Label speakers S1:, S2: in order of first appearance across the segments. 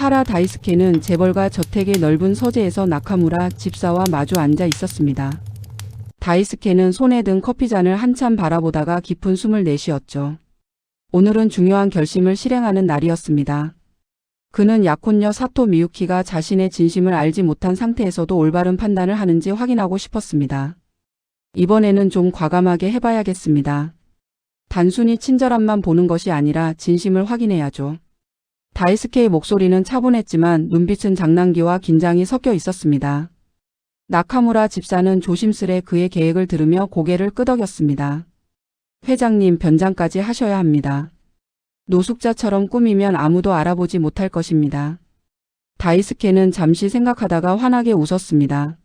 S1: 하라 다이스케는 재벌가 저택의 넓은 서재에서 나카무라 집사와 마주 앉아 있었습니다. 다이스케는 손에 든 커피잔을 한참 바라보다가 깊은 숨을 내쉬었죠. 오늘은 중요한 결심을 실행하는 날이었습니다. 그는 약혼녀 사토 미유키가 자신의 진심을 알지 못한 상태에서도 올바른 판단을 하는지 확인하고 싶었습니다. 이번에는 좀 과감하게 해봐야겠습니다. 단순히 친절함만 보는 것이 아니라 진심을 확인해야죠. 다이스케의 목소리는 차분했지만 눈빛은 장난기와 긴장이 섞여 있었습니다. 나카무라 집사는 조심스레 그의 계획을 들으며 고개를 끄덕였습니다. 회장님, 변장까지 하셔야 합니다. 노숙자처럼 꾸미면 아무도 알아보지 못할 것입니다. 다이스케는 잠시 생각하다가 환하게 웃었습니다.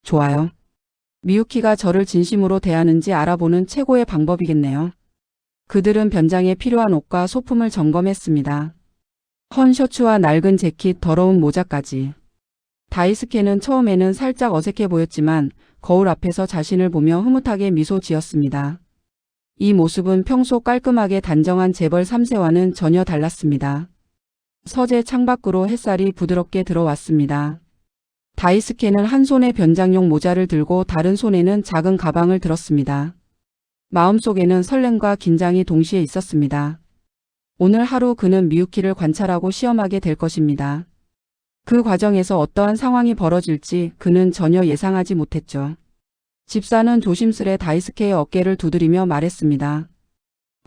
S1: 좋아요. 미유키가 저를 진심으로 대하는지 알아보는 최고의 방법이겠네요. 그들은 변장에 필요한 옷과 소품을 점검했습니다. 헌 셔츠와 낡은 재킷, 더러운 모자까지. 다이스케는 처음에는 살짝 어색해 보였지만 거울 앞에서 자신을 보며 흐뭇하게 미소 지었습니다. 이 모습은 평소 깔끔하게 단정한 재벌 3세와는 전혀 달랐습니다. 서재 창밖으로 햇살이 부드럽게 들어왔습니다. 다이스케는 한 손에 변장용 모자를 들고 다른 손에는 작은 가방을 들었습니다. 마음속에는 설렘과 긴장이 동시에 있었습니다. 오늘 하루 그는 미유키를 관찰하고 시험하게 될 것입니다. 그 과정에서 어떠한 상황이 벌어질지 그는 전혀 예상하지 못했죠. 집사는 조심스레 다이스케의 어깨를 두드리며 말했습니다.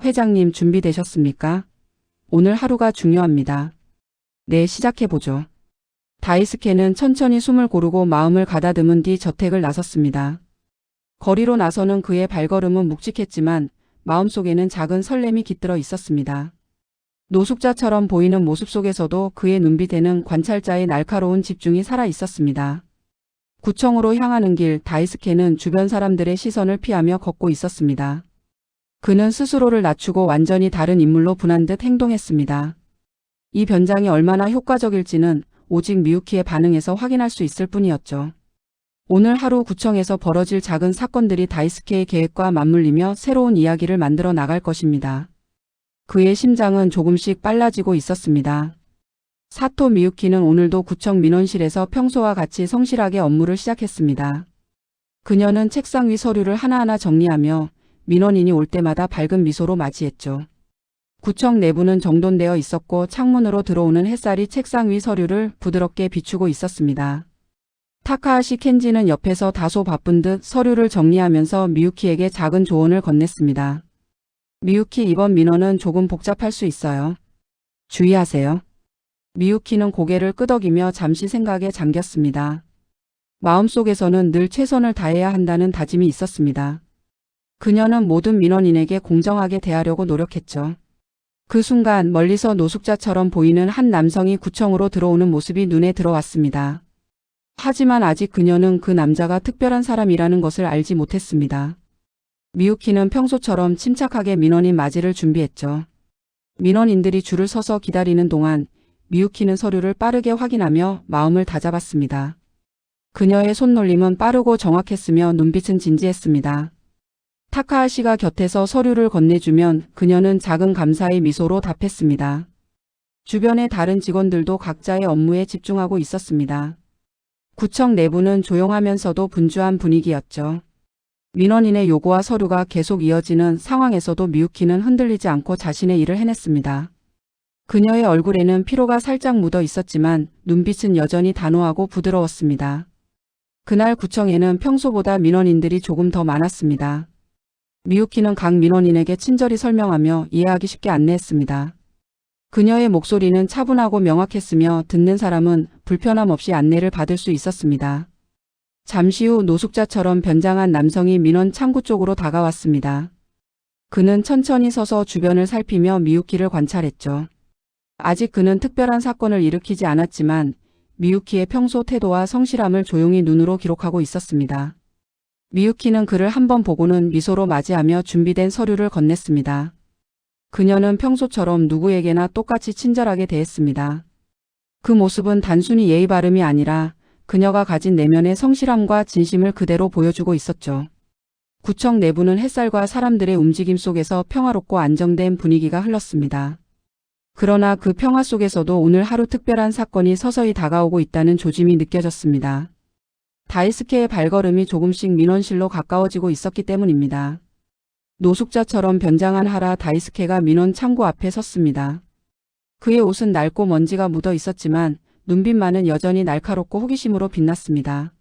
S1: 회장님, 준비되셨습니까? 오늘 하루가 중요합니다. 네, 시작해보죠. 다이스케는 천천히 숨을 고르고 마음을 가다듬은 뒤 저택을 나섰습니다. 거리로 나서는 그의 발걸음은 묵직했지만 마음속에는 작은 설렘이 깃들어 있었습니다. 노숙자처럼 보이는 모습 속에서도 그의 눈빛에는 관찰자의 날카로운 집중이 살아 있었습니다. 구청으로 향하는 길, 다이스케는 주변 사람들의 시선을 피하며 걷고 있었습니다. 그는 스스로를 낮추고 완전히 다른 인물로 분한 듯 행동했습니다. 이 변장이 얼마나 효과적일지는 오직 미유키의 반응에서 확인할 수 있을 뿐이었죠. 오늘 하루 구청에서 벌어질 작은 사건들이 다이스케의 계획과 맞물리며 새로운 이야기를 만들어 나갈 것입니다. 그의 심장은 조금씩 빨라지고 있었습니다. 사토 미유키는 오늘도 구청 민원실에서 평소와 같이 성실하게 업무를 시작했습니다. 그녀는 책상 위 서류를 하나하나 정리하며 민원인이 올 때마다 밝은 미소로 맞이했죠. 구청 내부는 정돈되어 있었고 창문으로 들어오는 햇살이 책상 위 서류를 부드럽게 비추고 있었습니다. 타카하시 켄지는 옆에서 다소 바쁜 듯 서류를 정리하면서 미유키에게 작은 조언을 건넸습니다. 미유키, 이번 민원은 조금 복잡할 수 있어요. 주의하세요. 미유키는 고개를 끄덕이며 잠시 생각에 잠겼습니다. 마음속에서는 늘 최선을 다해야 한다는 다짐이 있었습니다. 그녀는 모든 민원인에게 공정하게 대하려고 노력했죠. 그 순간 멀리서 노숙자처럼 보이는 한 남성이 구청으로 들어오는 모습이 눈에 들어왔습니다. 하지만 아직 그녀는 그 남자가 특별한 사람이라는 것을 알지 못했습니다. 미유키는 평소처럼 침착하게 민원인 맞이를 준비했죠. 민원인들이 줄을 서서 기다리는 동안 미유키는 서류를 빠르게 확인하며 마음을 다잡았습니다. 그녀의 손놀림은 빠르고 정확했으며 눈빛은 진지했습니다. 타카하시가 곁에서 서류를 건네주면 그녀는 작은 감사의 미소로 답했습니다. 주변의 다른 직원들도 각자의 업무에 집중하고 있었습니다. 구청 내부는 조용하면서도 분주한 분위기였죠. 민원인의 요구와 서류가 계속 이어지는 상황에서도 미유키는 흔들리지 않고 자신의 일을 해냈습니다. 그녀의 얼굴에는 피로가 살짝 묻어 있었지만 눈빛은 여전히 단호하고 부드러웠습니다. 그날 구청에는 평소보다 민원인들이 조금 더 많았습니다. 미유키는 각 민원인에게 친절히 설명하며 이해하기 쉽게 안내했습니다. 그녀의 목소리는 차분하고 명확했으며 듣는 사람은 불편함 없이 안내를 받을 수 있었습니다. 잠시 후 노숙자처럼 변장한 남성이 민원 창구 쪽으로 다가왔습니다. 그는 천천히 서서 주변을 살피며 미유키를 관찰했죠. 아직 그는 특별한 사건을 일으키지 않았지만 미유키의 평소 태도와 성실함을 조용히 눈으로 기록하고 있었습니다. 미유키는 그를 한번 보고는 미소로 맞이하며 준비된 서류를 건넸습니다. 그녀는 평소처럼 누구에게나 똑같이 친절하게 대했습니다. 그 모습은 단순히 예의 바름이 아니라 그녀가 가진 내면의 성실함과 진심을 그대로 보여주고 있었죠. 구청 내부는 햇살과 사람들의 움직임 속에서 평화롭고 안정된 분위기가 흘렀습니다. 그러나 그 평화 속에서도 오늘 하루 특별한 사건이 서서히 다가오고 있다는 조짐이 느껴졌습니다. 다이스케의 발걸음이 조금씩 민원실로 가까워지고 있었기 때문입니다. 노숙자처럼 변장한 하라 다이스케가 민원 창고 앞에 섰습니다. 그의 옷은 낡고 먼지가 묻어 있었지만 눈빛만은 여전히 날카롭고 호기심으로 빛났습니다.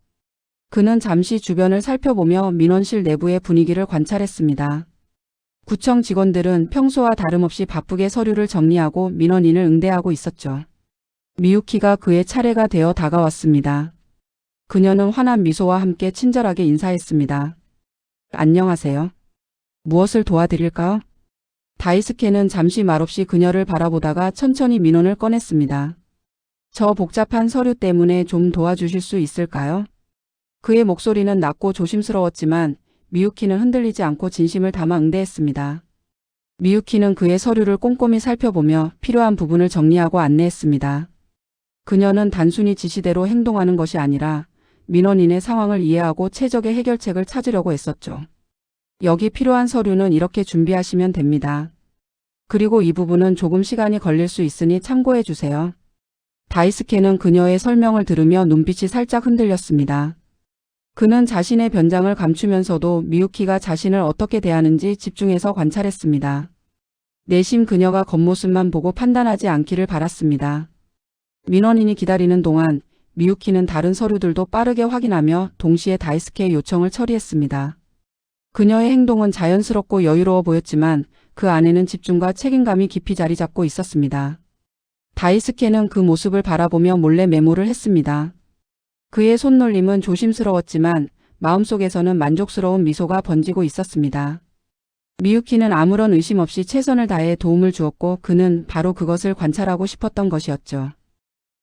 S1: 그는 잠시 주변을 살펴보며 민원실 내부의 분위기를 관찰했습니다. 구청 직원들은 평소와 다름없이 바쁘게 서류를 정리하고 민원인을 응대하고 있었죠. 미유키가 그의 차례가 되어 다가왔습니다. 그녀는 환한 미소와 함께 친절하게 인사했습니다. 안녕하세요. 무엇을 도와드릴까요? 다이스케는 잠시 말없이 그녀를 바라보다가 천천히 민원을 꺼냈습니다. 저 복잡한 서류 때문에 좀 도와주실 수 있을까요? 그의 목소리는 낮고 조심스러웠지만 미유키는 흔들리지 않고 진심을 담아 응대했습니다. 미유키는 그의 서류를 꼼꼼히 살펴보며 필요한 부분을 정리하고 안내했습니다. 그녀는 단순히 지시대로 행동하는 것이 아니라 민원인의 상황을 이해하고 최적의 해결책을 찾으려고 애썼죠. 여기 필요한 서류는 이렇게 준비하시면 됩니다. 그리고 이 부분은 조금 시간이 걸릴 수 있으니 참고해 주세요. 다이스케는 그녀의 설명을 들으며 눈빛이 살짝 흔들렸습니다. 그는 자신의 변장을 감추면서도 미유키가 자신을 어떻게 대하는지 집중해서 관찰했습니다. 내심 그녀가 겉모습만 보고 판단하지 않기를 바랐습니다. 민원인이 기다리는 동안 미유키는 다른 서류들도 빠르게 확인하며 동시에 다이스케의 요청을 처리했습니다. 그녀의 행동은 자연스럽고 여유로워 보였지만 그 안에는 집중과 책임감이 깊이 자리 잡고 있었습니다. 다이스케는 그 모습을 바라보며 몰래 메모를 했습니다. 그의 손놀림은 조심스러웠지만 마음속에서는 만족스러운 미소가 번지고 있었습니다. 미유키는 아무런 의심 없이 최선을 다해 도움을 주었고 그는 바로 그것을 관찰하고 싶었던 것이었죠.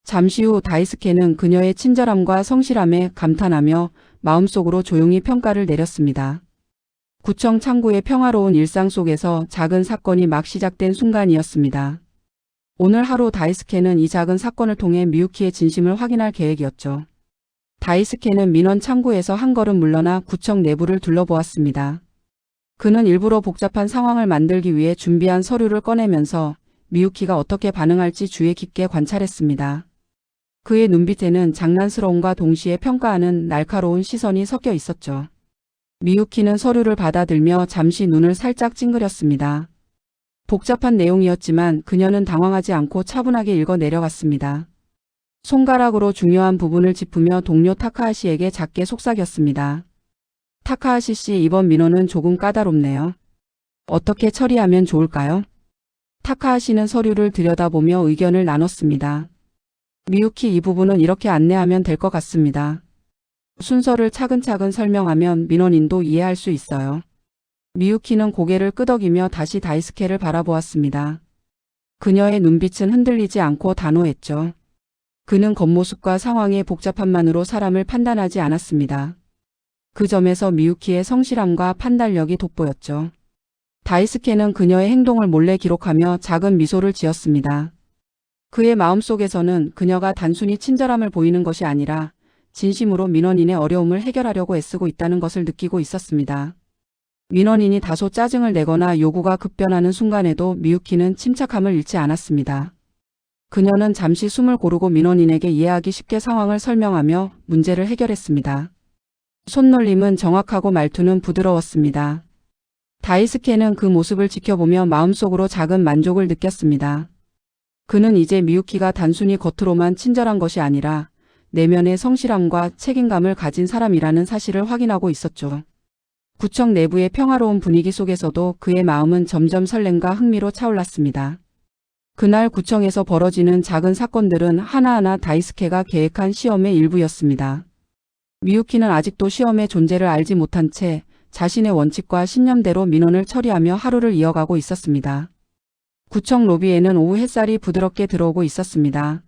S1: 잠시 후 다이스케는 그녀의 친절함과 성실함에 감탄하며 마음속으로 조용히 평가를 내렸습니다. 구청 창구의 평화로운 일상 속에서 작은 사건이 막 시작된 순간이었습니다. 오늘 하루 다이스케는 이 작은 사건을 통해 미유키의 진심을 확인할 계획이었죠. 다이스케는 민원 창구에서 한 걸음 물러나 구청 내부를 둘러보았습니다. 그는 일부러 복잡한 상황을 만들기 위해 준비한 서류를 꺼내면서 미유키가 어떻게 반응할지 주의 깊게 관찰했습니다. 그의 눈빛에는 장난스러움과 동시에 평가하는 날카로운 시선이 섞여 있었죠. 미유키는 서류를 받아들며 잠시 눈을 살짝 찡그렸습니다. 복잡한 내용이었지만 그녀는 당황하지 않고 차분하게 읽어 내려갔습니다. 손가락으로 중요한 부분을 짚으며 동료 타카하시에게 작게 속삭였습니다. 타카하시 씨, 이번 민원은 조금 까다롭네요. 어떻게 처리하면 좋을까요? 타카하시는 서류를 들여다보며 의견을 나눴습니다. 미유키, 이 부분은 이렇게 안내하면 될 것 같습니다. 순서를 차근차근 설명하면 민원인도 이해할 수 있어요. 미유키는 고개를 끄덕이며 다시 다이스케를 바라보았습니다. 그녀의 눈빛은 흔들리지 않고 단호했죠. 그는 겉모습과 상황의 복잡함만으로 사람을 판단하지 않았습니다. 그 점에서 미유키의 성실함과 판단력이 돋보였죠. 다이스케는 그녀의 행동을 몰래 기록하며 작은 미소를 지었습니다. 그의 마음속에서는 그녀가 단순히 친절함을 보이는 것이 아니라 진심으로 민원인의 어려움을 해결하려고 애쓰고 있다는 것을 느끼고 있었습니다. 민원인이 다소 짜증을 내거나 요구가 급변하는 순간에도 미유키는 침착함을 잃지 않았습니다. 그녀는 잠시 숨을 고르고 민원인에게 이해하기 쉽게 상황을 설명하며 문제를 해결했습니다. 손놀림은 정확하고 말투는 부드러웠습니다. 다이스케는 그 모습을 지켜보며 마음속으로 작은 만족을 느꼈습니다. 그는 이제 미유키가 단순히 겉으로만 친절한 것이 아니라 내면의 성실함과 책임감을 가진 사람이라는 사실을 확인하고 있었죠. 구청 내부의 평화로운 분위기 속에서도 그의 마음은 점점 설렘과 흥미로 차올랐습니다. 그날 구청에서 벌어지는 작은 사건들은 하나하나 다이스케가 계획한 시험의 일부였습니다. 미유키는 아직도 시험의 존재를 알지 못한 채 자신의 원칙과 신념대로 민원을 처리하며 하루를 이어가고 있었습니다. 구청 로비에는 오후 햇살이 부드럽게 들어오고 있었습니다.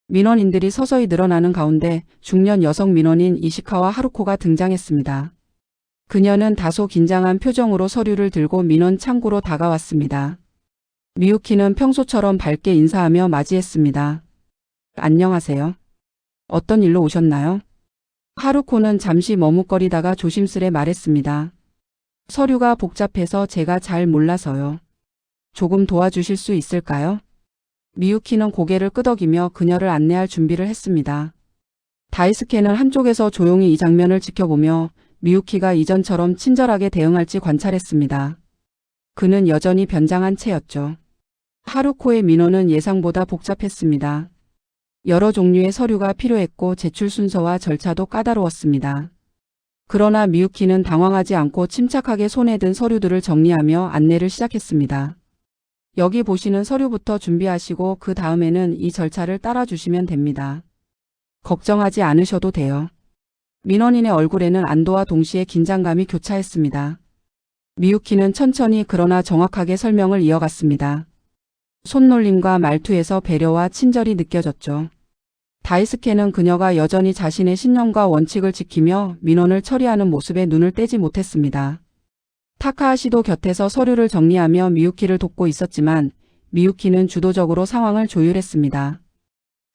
S1: 민원인들이 서서히 늘어나는 가운데 중년 여성 민원인 이시카와 하루코가 등장했습니다. 그녀는 다소 긴장한 표정으로 서류를 들고 민원 창구로 다가왔습니다. 미유키는 평소처럼 밝게 인사하며 맞이했습니다. 안녕하세요. 어떤 일로 오셨나요? 하루코는 잠시 머뭇거리다가 조심스레 말했습니다. 서류가 복잡해서 제가 잘 몰라서요. 조금 도와주실 수 있을까요? 미유키는 고개를 끄덕이며 그녀를 안내할 준비를 했습니다. 다이스케는 한쪽에서 조용히 이 장면을 지켜보며 미유키가 이전처럼 친절하게 대응할지 관찰했습니다. 그는 여전히 변장한 채였죠. 하루코의 민원은 예상보다 복잡했습니다. 여러 종류의 서류가 필요했고 제출 순서와 절차도 까다로웠습니다. 그러나 미유키는 당황하지 않고 침착하게 손에 든 서류들을 정리하며 안내를 시작했습니다. 여기 보시는 서류부터 준비하시고 그 다음에는 이 절차를 따라주시면 됩니다. 걱정하지 않으셔도 돼요. 민원인의 얼굴에는 안도와 동시에 긴장감이 교차했습니다. 미유키는 천천히 그러나 정확하게 설명을 이어갔습니다. 손놀림과 말투에서 배려와 친절이 느껴졌죠. 다이스케는 그녀가 여전히 자신의 신념과 원칙을 지키며 민원을 처리하는 모습에 눈을 떼지 못했습니다. 타카하시도 곁에서 서류를 정리하며 미유키를 돕고 있었지만 미유키는 주도적으로 상황을 조율했습니다.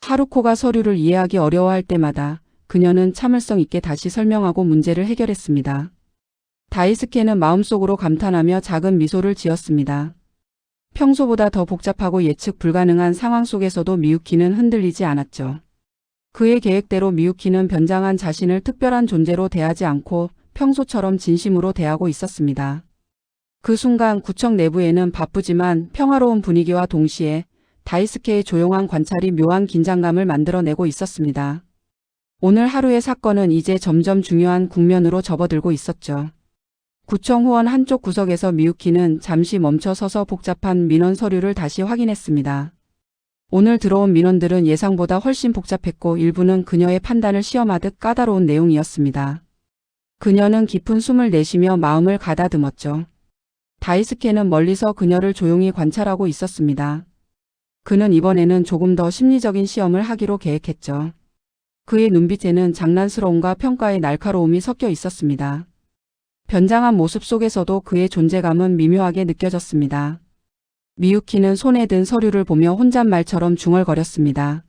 S1: 하루코가 서류를 이해하기 어려워할 때마다 그녀는 참을성 있게 다시 설명하고 문제를 해결했습니다. 다이스케는 마음속으로 감탄하며 작은 미소를 지었습니다. 평소보다 더 복잡하고 예측 불가능한 상황 속에서도 미유키는 흔들리지 않았죠. 그의 계획대로 미유키는 변장한 자신을 특별한 존재로 대하지 않고 평소처럼 진심으로 대하고 있었습니다. 그 순간 구청 내부에는 바쁘지만 평화로운 분위기와 동시에 다이스케의 조용한 관찰이 묘한 긴장감을 만들어내고 있었습니다. 오늘 하루의 사건은 이제 점점 중요한 국면으로 접어들고 있었죠. 구청 후원 한쪽 구석에서 미유키는 잠시 멈춰 서서 복잡한 민원 서류를 다시 확인했습니다. 오늘 들어온 민원들은 예상보다 훨씬 복잡했고 일부는 그녀의 판단을 시험하듯 까다로운 내용이었습니다. 그녀는 깊은 숨을 내쉬며 마음을 가다듬었죠. 다이스케는 멀리서 그녀를 조용히 관찰하고 있었습니다. 그는 이번에는 조금 더 심리적인 시험을 하기로 계획했죠. 그의 눈빛에는 장난스러움과 평가의 날카로움이 섞여 있었습니다. 변장한 모습 속에서도 그의 존재감은 미묘하게 느껴졌습니다. 미유키는 손에 든 서류를 보며 혼잣말처럼 중얼거렸습니다.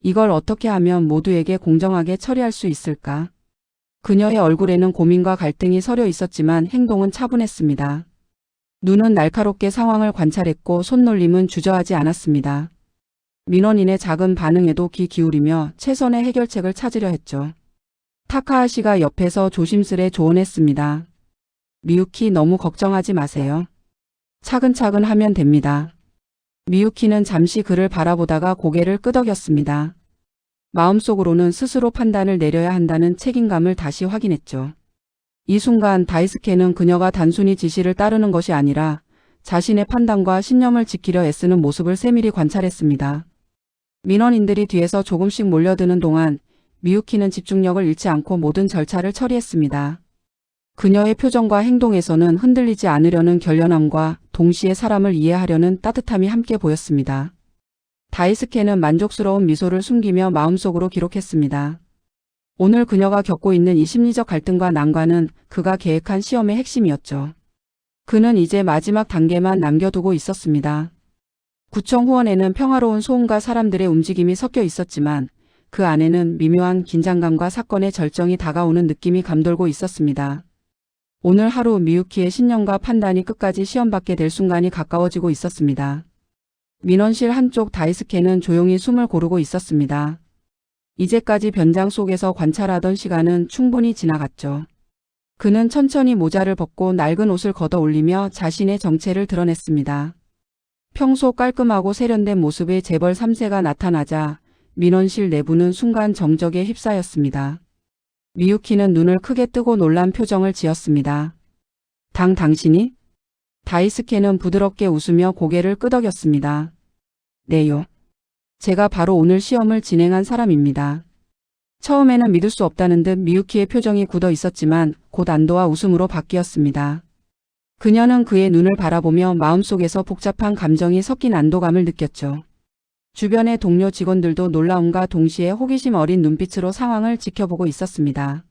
S1: 이걸 어떻게 하면 모두에게 공정하게 처리할 수 있을까? 그녀의 얼굴에는 고민과 갈등이 서려 있었지만 행동은 차분했습니다. 눈은 날카롭게 상황을 관찰했고 손놀림은 주저하지 않았습니다. 민원인의 작은 반응에도 귀 기울이며 최선의 해결책을 찾으려 했죠. 타카하시가 옆에서 조심스레 조언했습니다. 미유키 너무 걱정하지 마세요. 차근차근 하면 됩니다. 미유키는 잠시 그를 바라보다가 고개를 끄덕였습니다. 마음속으로는 스스로 판단을 내려야 한다는 책임감을 다시 확인했죠. 이 순간 다이스케는 그녀가 단순히 지시를 따르는 것이 아니라 자신의 판단과 신념을 지키려 애쓰는 모습을 세밀히 관찰했습니다. 민원인들이 뒤에서 조금씩 몰려드는 동안 미유키는 집중력을 잃지 않고 모든 절차를 처리했습니다. 그녀의 표정과 행동에서는 흔들리지 않으려는 결연함과 동시에 사람을 이해하려는 따뜻함이 함께 보였습니다. 다이스케는 만족스러운 미소를 숨기며 마음속으로 기록했습니다. 오늘 그녀가 겪고 있는 이 심리적 갈등과 난관은 그가 계획한 시험의 핵심이었죠. 그는 이제 마지막 단계만 남겨두고 있었습니다. 구청 후원에는 평화로운 소음과 사람들의 움직임이 섞여 있었지만 그 안에는 미묘한 긴장감과 사건의 절정이 다가오는 느낌이 감돌고 있었습니다. 오늘 하루 미유키의 신념과 판단이 끝까지 시험받게 될 순간이 가까워지고 있었습니다. 민원실 한쪽 다이스케는 조용히 숨을 고르고 있었습니다. 이제까지 변장 속에서 관찰하던 시간은 충분히 지나갔죠. 그는 천천히 모자를 벗고 낡은 옷을 걷어 올리며 자신의 정체를 드러냈습니다. 평소 깔끔하고 세련된 모습의 재벌 3세가 나타나자 민원실 내부는 순간 정적에 휩싸였습니다. 미유키는 눈을 크게 뜨고 놀란 표정을 지었습니다. 당신이? 다이스케는 부드럽게 웃으며 고개를 끄덕였습니다. 네요. 제가 바로 오늘 시험을 진행한 사람입니다. 처음에는 믿을 수 없다는 듯 미유키의 표정이 굳어 있었지만 곧 안도와 웃음으로 바뀌었습니다. 그녀는 그의 눈을 바라보며 마음속에서 복잡한 감정이 섞인 안도감을 느꼈죠. 주변의 동료 직원들도 놀라움과 동시에 호기심 어린 눈빛으로 상황을 지켜보고 있었습니다.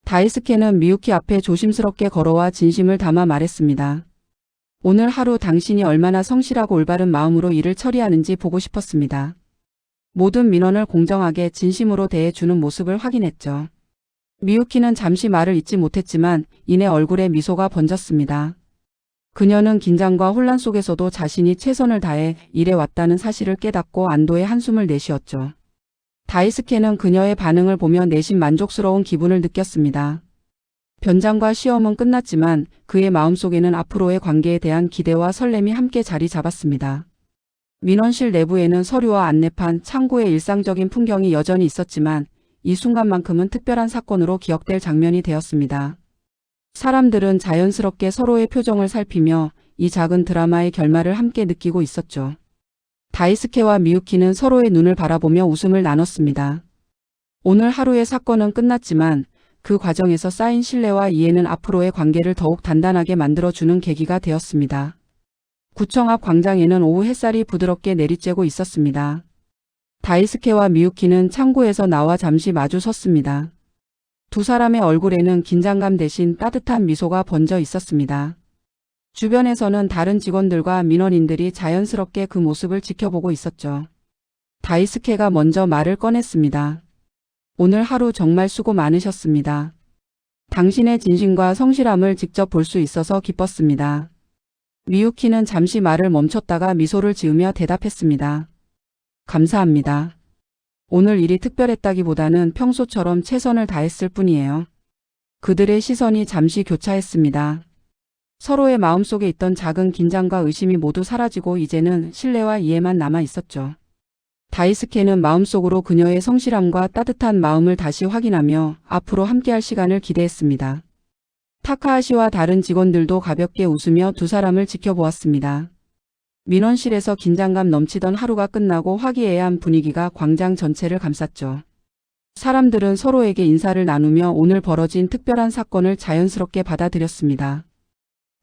S1: 다이스케는 미유키 앞에 조심스럽게 걸어와 진심을 담아 말했습니다. 오늘 하루 당신이 얼마나 성실하고 올바른 마음으로 일을 처리하는지 보고 싶었습니다. 모든 민원을 공정하게 진심으로 대해주는 모습을 확인했죠. 미유키는 잠시 말을 잇지 못했지만 이내 얼굴에 미소가 번졌습니다. 그녀는 긴장과 혼란 속에서도 자신이 최선을 다해 일해왔다는 사실을 깨닫고 안도의 한숨을 내쉬었죠. 다이스케는 그녀의 반응을 보며 내심 만족스러운 기분을 느꼈습니다. 변장과 시험은 끝났지만 그의 마음속에는 앞으로의 관계에 대한 기대와 설렘이 함께 자리 잡았습니다. 민원실 내부에는 서류와 안내판, 창구의 일상적인 풍경이 여전히 있었지만 이 순간만큼은 특별한 사건으로 기억될 장면이 되었습니다. 사람들은 자연스럽게 서로의 표정을 살피며 이 작은 드라마의 결말을 함께 느끼고 있었죠. 다이스케와 미유키는 서로의 눈을 바라보며 웃음을 나눴습니다. 오늘 하루의 사건은 끝났지만 그 과정에서 쌓인 신뢰와 이해는 앞으로의 관계를 더욱 단단하게 만들어주는 계기가 되었습니다. 구청 앞 광장에는 오후 햇살이 부드럽게 내리쬐고 있었습니다. 다이스케와 미유키는 창고에서 나와 잠시 마주 섰습니다. 두 사람의 얼굴에는 긴장감 대신 따뜻한 미소가 번져 있었습니다. 주변에서는 다른 직원들과 민원인들이 자연스럽게 그 모습을 지켜보고 있었죠. 다이스케가 먼저 말을 꺼냈습니다. 오늘 하루 정말 수고 많으셨습니다. 당신의 진심과 성실함을 직접 볼 수 있어서 기뻤습니다. 미유키는 잠시 말을 멈췄다가 미소를 지으며 대답했습니다. 감사합니다. 오늘 일이 특별했다기보다는 평소처럼 최선을 다했을 뿐이에요. 그들의 시선이 잠시 교차했습니다. 서로의 마음속에 있던 작은 긴장과 의심이 모두 사라지고 이제는 신뢰와 이해만 남아 있었죠. 다이스케는 마음속으로 그녀의 성실함과 따뜻한 마음을 다시 확인하며 앞으로 함께할 시간을 기대했습니다. 타카하시와 다른 직원들도 가볍게 웃으며 두 사람을 지켜보았습니다. 민원실에서 긴장감 넘치던 하루가 끝나고 화기애애한 분위기가 광장 전체를 감쌌죠. 사람들은 서로에게 인사를 나누며 오늘 벌어진 특별한 사건을 자연스럽게 받아들였습니다.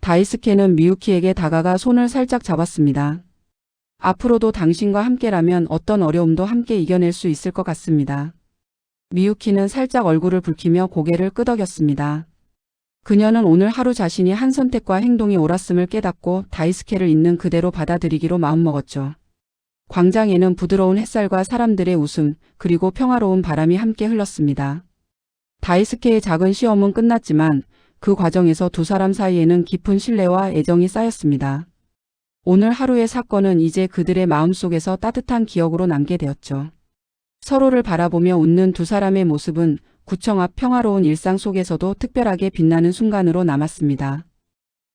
S1: 다이스케는 미유키에게 다가가 손을 살짝 잡았습니다. 앞으로도 당신과 함께라면 어떤 어려움도 함께 이겨낼 수 있을 것 같습니다. 미유키는 살짝 얼굴을 붉히며 고개를 끄덕였습니다. 그녀는 오늘 하루 자신이 한 선택과 행동이 옳았음을 깨닫고 다이스케를 있는 그대로 받아들이기로 마음먹었죠. 광장에는 부드러운 햇살과 사람들의 웃음, 그리고 평화로운 바람이 함께 흘렀습니다. 다이스케의 작은 시험은 끝났지만 그 과정에서 두 사람 사이에는 깊은 신뢰와 애정이 쌓였습니다. 오늘 하루의 사건은 이제 그들의 마음속에서 따뜻한 기억으로 남게 되었죠. 서로를 바라보며 웃는 두 사람의 모습은 구청 앞 평화로운 일상 속에서도 특별하게 빛나는 순간으로 남았습니다.